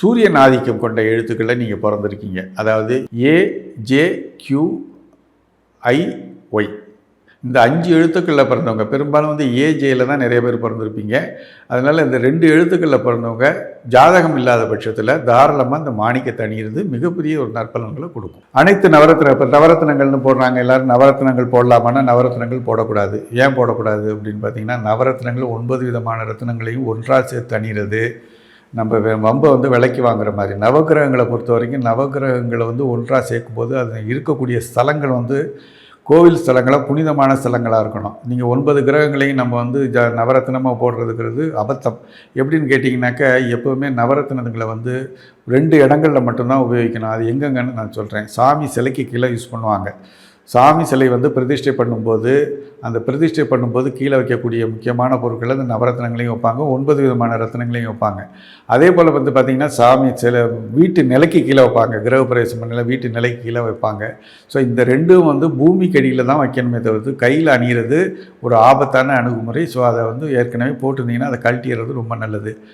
சூரியன் ஆதிக்கம் கொண்ட எழுத்துக்களில் நீங்கள் பிறந்திருக்கீங்க. அதாவது AJQIY இந்த 5 எழுத்துக்களில் பிறந்தவங்க பெரும்பாலும் ஏஜேயில் தான் நிறைய பேர் பிறந்திருப்பீங்க. அதனால் இந்த 2 எழுத்துக்களில் பிறந்தவங்க ஜாதகம் இல்லாத பட்சத்தில் தாராளமாக இந்த மாணிக்கத்தை அணியிறது மிகப்பெரிய ஒரு நற்பலன்களை கொடுக்கும். அனைத்து இப்போ நவரத்னங்கள்னு போடுறாங்க, எல்லோரும் நவரத்னங்கள் போடலாமான்னா நவரத்னங்கள் போடக்கூடாது. ஏன் போடக்கூடாது அப்படின்னு பார்த்தீங்கன்னா, நவரத்னங்கள் 9 விதமான ரத்னங்களையும் ஒன்றாக சேர்த்து அணிகிறது நம்ம வம்பை விலைக்கு வாங்குற மாதிரி. நவகிரகங்களை பொறுத்த வரைக்கும் நவகிரகங்களை ஒன்றாக சேர்க்கும்போது அது இருக்கக்கூடிய ஸ்தலங்கள் கோவில் ஸ்தலங்களாக புனிதமான ஸ்தலங்களாக இருக்கணும். நீங்கள் 9 கிரகங்களையும் நம்ம நவரத்னமாக போடுறதுங்கிறது அபத்தம். எப்படின்னு கேட்டிங்கனாக்கா, எப்போவுமே நவரத்னங்களை 2 இடங்களில் மட்டும்தான் உபயோகிக்கணும். அது எங்கெங்கன்னு நான் சொல்கிறேன். சாமி சிலைக்கு கீழே யூஸ் பண்ணுவாங்க. சாமி சிலை பிரதிஷ்டை பண்ணும்போது அந்த பிரதிஷ்டை பண்ணும்போது கீழே வைக்கக்கூடிய முக்கியமான பொருட்களை அந்த நவரத்னங்களையும் வைப்பாங்க, 9 விதமான ரத்னங்களையும் வைப்பாங்க. அதே போல் பார்த்திங்கன்னா சாமி சிலை வீட்டு நிலைக்கு கீழே வைப்பாங்க. கிரகப்பிரவேசம் பண்ணல வீட்டு நிலைக்கு கீழே வைப்பாங்க. ஸோ இந்த ரெண்டும் பூமிக்கு அடியில் தான் வைக்கணுமே தவிர்த்து கையில் அணிகிறது ஒரு ஆபத்தான அணுகுமுறை. ஸோ அதை ஏற்கனவே போட்டிருந்தீங்கன்னா அதை கழட்டிடுறது ரொம்ப நல்லது.